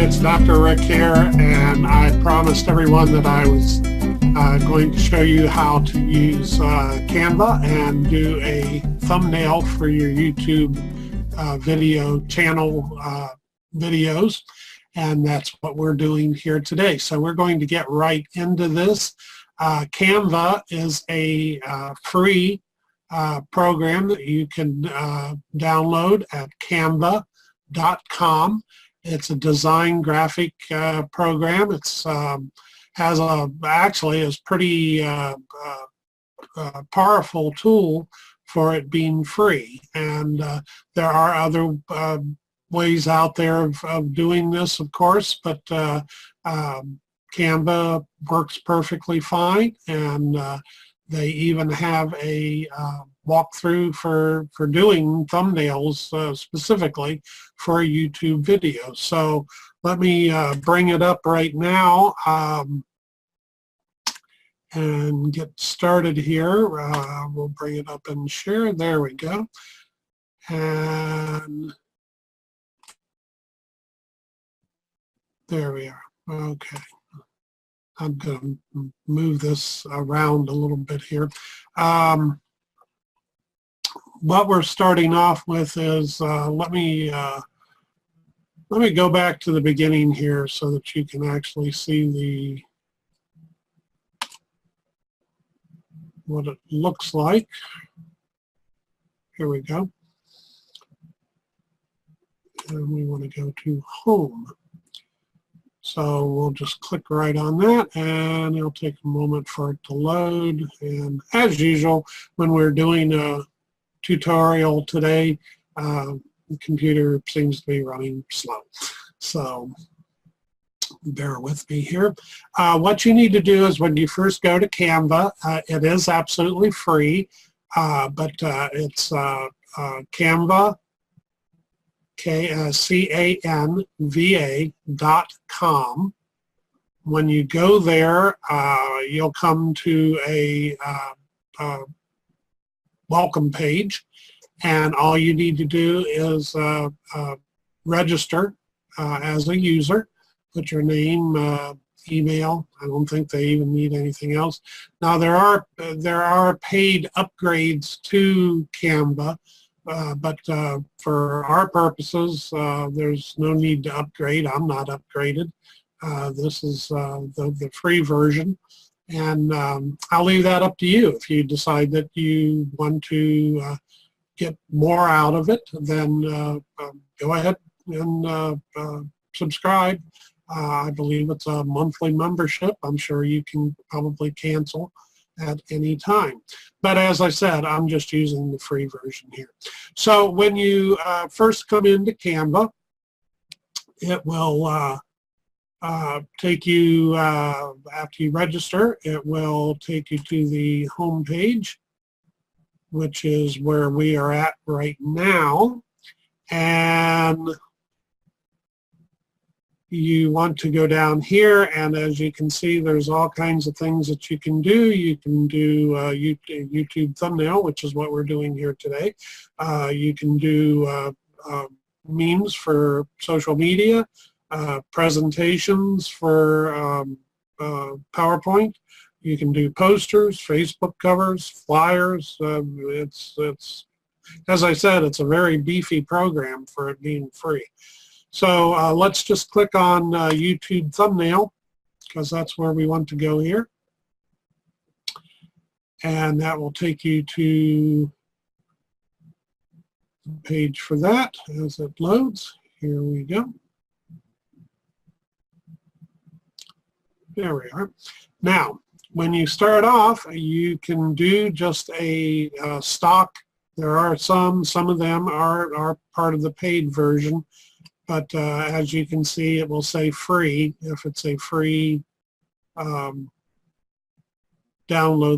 It's Dr. Rick here, and I promised everyone that I was going to show you how to use Canva and do a thumbnail for your YouTube video channel videos, and that's what we're doing here today. So we're going to get right into this. Canva is a free program that you can download at canva.com. It's a design graphic program. It's actually is pretty powerful tool for it being free. And there are other ways out there of doing this, of course, but Canva works perfectly fine, and they even have a walkthrough for doing thumbnails specifically for YouTube videos. So let me bring it up right now and get started here. We'll bring it up and share. There we go. And there we are. Okay. I'm going to move this around a little bit here. What we're starting off with is, let me go back to the beginning here so that you can actually see what it looks like. Here we go. And we want to go to Home. So we'll just click right on that, and it'll take a moment for it to load. And as usual, when we're doing a tutorial today, the computer seems to be running slow. So bear with me here. What you need to do is when you first go to Canva, it is absolutely free, but it's Canva, canva.com. When you go there, you'll come to a welcome page, and all you need to do is register as a user. Put your name, email. I don't think they even need anything else. Now there are paid upgrades to Canva, but for our purposes, there's no need to upgrade. I'm not upgraded. This is the free version, and I'll leave that up to you. If you decide that you want to get more out of it, then go ahead and subscribe. I believe it's a monthly membership. I'm sure you can probably cancel at any time. But as I said, I'm just using the free version here. So when you first come into Canva, it will take you, after you register, it will take you to the home page, which is where we are at right now. And you want to go down here, and as you can see, there's all kinds of things that you can do. You can do YouTube thumbnail, which is what we're doing here today. You can do memes for social media, presentations for PowerPoint. You can do posters, Facebook covers, flyers. It's as I said, it's a very beefy program for it being free. So let's just click on YouTube thumbnail, because that's where we want to go here. And that will take you to the page for that as it loads. Here we go. There we are. Now, when you start off, you can do just a stock. There are some of them are part of the paid version. But as you can see, it will say free if it's a free download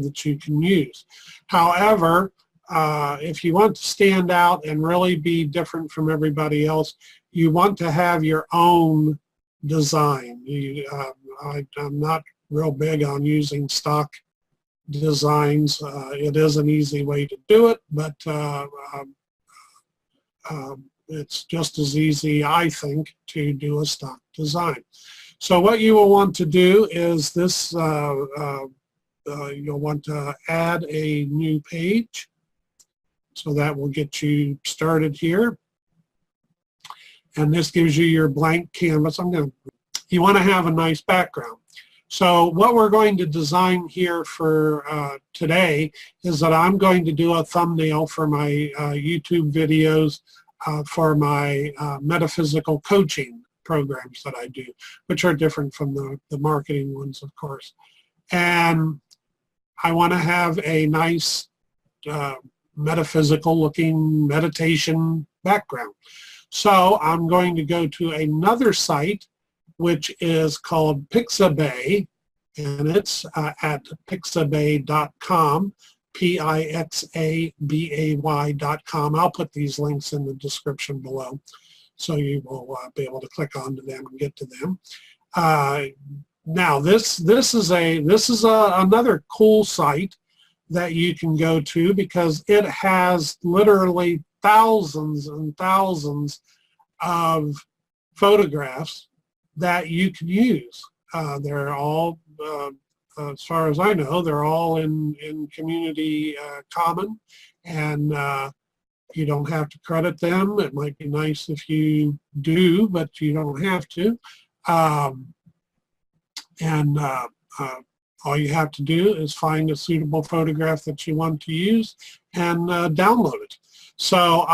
that you can use. However, if you want to stand out and really be different from everybody else, you want to have your own design. I'm not real big on using stock designs. It is an easy way to do it, but it's just as easy, I think, to do a stock design. So what you will want to do is this, you'll want to add a new page. So that will get you started here. And this gives you your blank canvas. You want to have a nice background. So what we're going to design here for today is that I'm going to do a thumbnail for my YouTube videos for my metaphysical coaching programs that I do, which are different from the marketing ones, of course. And I want to have a nice metaphysical looking meditation background. So I'm going to go to another site which is called Pixabay, and it's at pixabay.com, Pixabay.com. I'll put these links in the description below, so you will be able to click onto them and get to them. Now this is another cool site that you can go to because it has literally thousands and thousands of photographs that you can use. They're all, as far as I know, they're all in community common, and you don't have to credit them. It might be nice if you do, but you don't have to. All you have to do is find a suitable photograph that you want to use and download it. So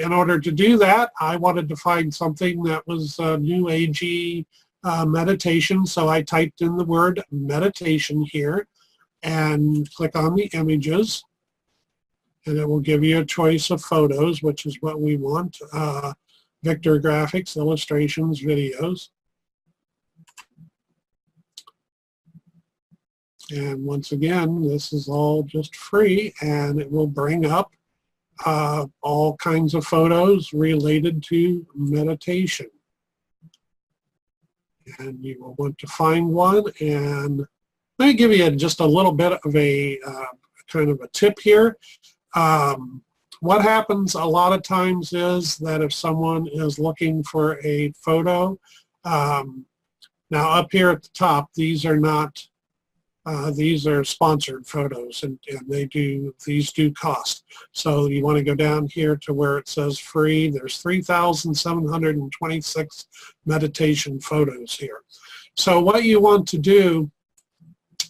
in order to do that, I wanted to find something that was new agey meditation. So I typed in the word meditation here and click on the images, and it will give you a choice of photos, which is what we want. Vector graphics, illustrations, videos. And once again, this is all just free, and it will bring up all kinds of photos related to meditation. And you will want to find one, and let me give you just a little bit of a kind of a tip here. What happens a lot of times is that if someone is looking for a photo, now up here at the top, these are not these are sponsored photos, and these do cost. So you want to go down here to where it says free. There's 3,726 meditation photos here. So what you want to do,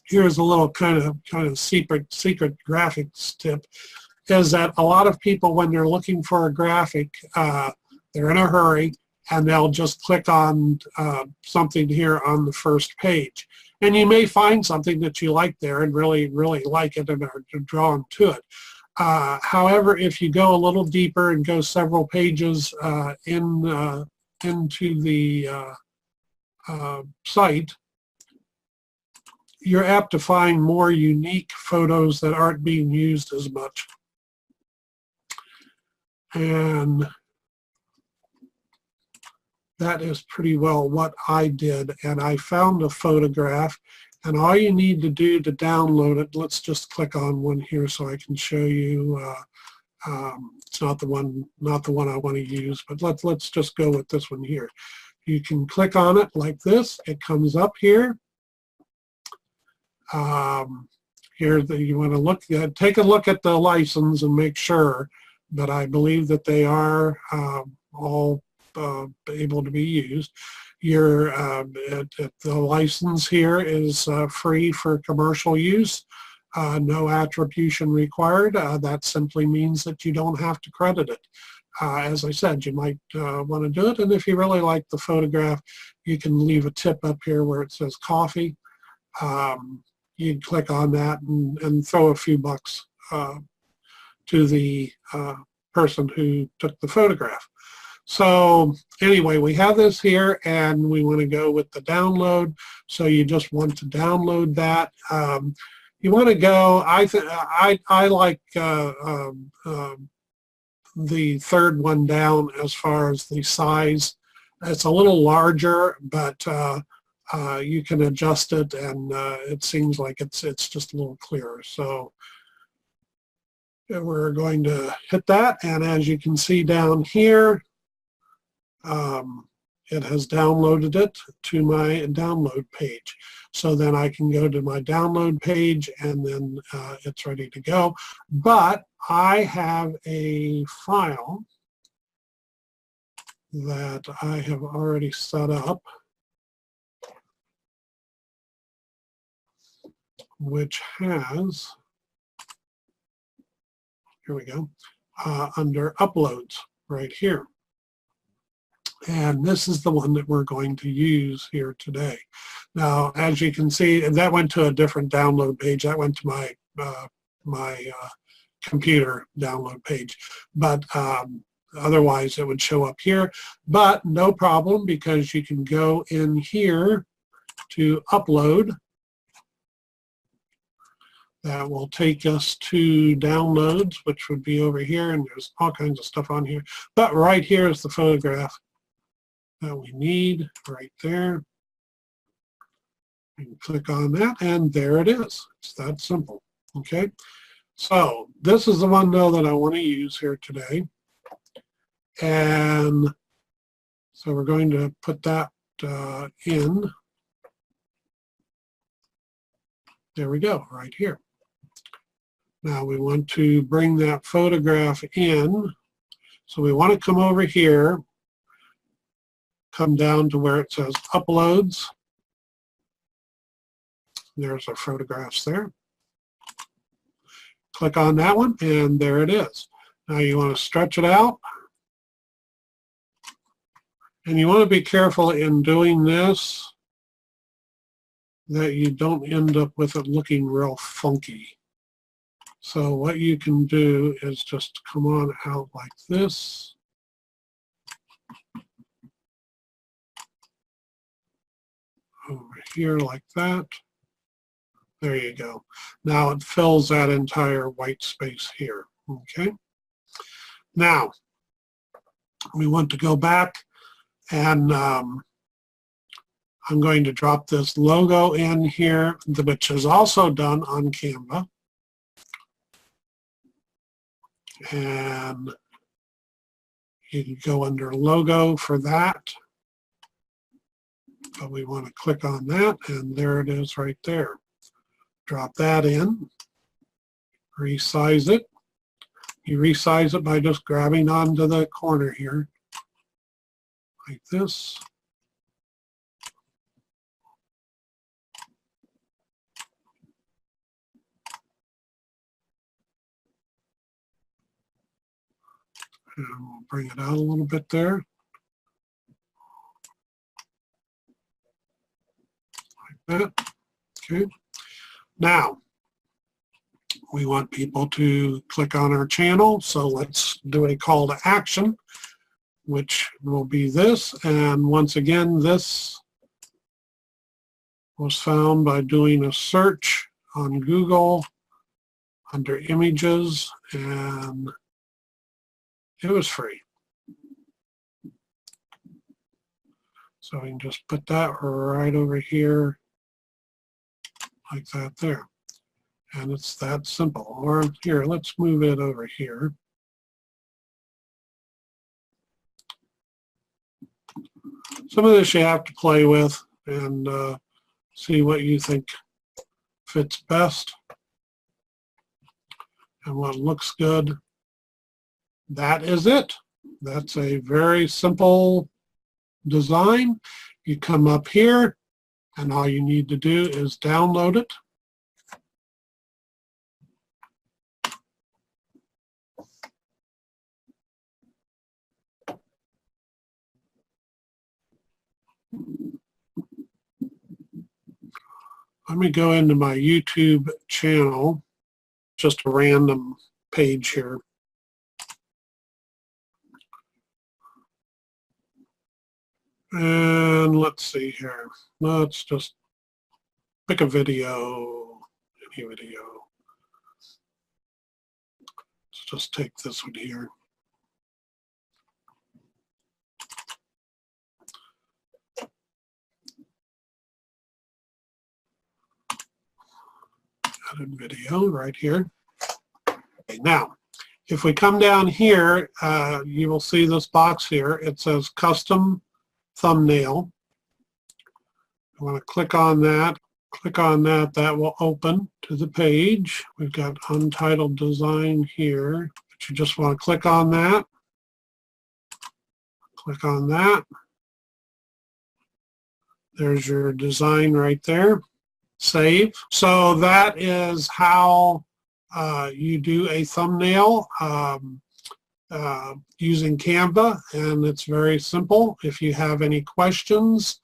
here's a little kind of secret graphics tip, is that a lot of people, when they're looking for a graphic, they're in a hurry, and they'll just click on something here on the first page. And you may find something that you like there and really, really like it and are drawn to it. However, if you go a little deeper and go several pages into the site, you're apt to find more unique photos that aren't being used as much. And that is pretty well what I did, and I found a photograph, and all you need to do to download it, let's just click on one here so I can show you. It's not the one I want to use, but let's just go with this one here. You can click on it like this. It comes up here. Here you want to look at, take a look at the license and make sure, but I believe that they are all able to be used. The license here is free for commercial use, no attribution required. That simply means that you don't have to credit it. As I said, you might want to do it, and if you really like the photograph, you can leave a tip up here where it says coffee. You can click on that and throw a few bucks to the person who took the photograph. So anyway, we have this here, and we want to go with the download. So you just want to download that. You want to go, I like the third one down as far as the size. It's a little larger, but you can adjust it, and it seems like it's just a little clearer. So we're going to hit that, and as you can see down here, it has downloaded it to my download page. So then I can go to my download page, and then it's ready to go. But I have a file that I have already set up, which has, here we go, under uploads right here. And this is the one that we're going to use here today. Now, as you can see, that went to a different download page. That went to my computer download page. But otherwise, it would show up here. But no problem, because you can go in here to upload. That will take us to downloads, which would be over here, and there's all kinds of stuff on here. But right here is the photograph that we need right there. And click on that, and there it is. It's that simple. Okay, so this is the one though that I want to use here today, and so we're going to put that in. There we go, right here. Now we want to bring that photograph in, so we want to come over here, come down to where it says uploads. There's our photographs there. Click on that one, and there it is. Now you want to stretch it out, and you want to be careful in doing this that you don't end up with it looking real funky. So what you can do is just come on out like this. Over here like that. There you go. Now it fills that entire white space here. Okay. Now we want to go back, and I'm going to drop this logo in here, which is also done on Canva. And you can go under logo for that. But we want to click on that, and there it is right there. Drop that in, resize it. You resize it by just grabbing onto the corner here, like this. And we'll bring it out a little bit there. Like that. Okay. Now, we want people to click on our channel, so let's do a call to action, which will be this. And once again, this was found by doing a search on Google under images, and it was free. So we can just put that right over here like that there. And it's that simple. Or here, let's move it over here. Some of this you have to play with and see what you think fits best and what looks good. That is it. That's a very simple design. You come up here, and all you need to do is download it. Let me go into my YouTube channel, just a random page here. And let's see here. Let's just pick a video, any video. Let's just take this one here. Edit video right here. Okay, now, if we come down here, you will see this box here. It says Custom Thumbnail. I want to click on that. Click on that. That will open to the page. We've got Untitled Design here. But you just want to click on that. Click on that. There's your design right there. Save. So that is how you do a thumbnail using Canva, and it's very simple. If you have any questions,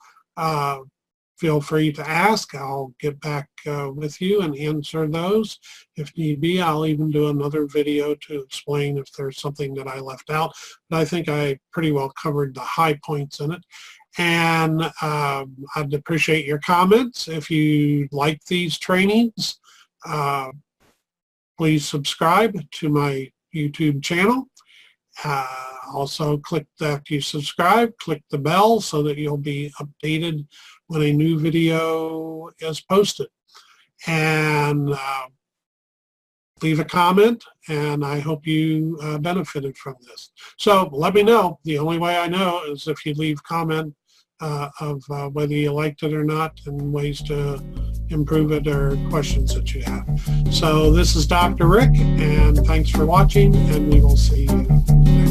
feel free to ask. I'll get back with you and answer those. If need be, I'll even do another video to explain if there's something that I left out. But I think I pretty well covered the high points in it. And I'd appreciate your comments. If you like these trainings, please subscribe to my YouTube channel. Also, after you subscribe, click the bell so that you'll be updated when a new video is posted. And leave a comment, and I hope you benefited from this. So let me know. The only way I know is if you leave comment of whether you liked it or not, and ways to improve it or questions that you have. So this is Dr. Rick, and thanks for watching, and we will see you next time.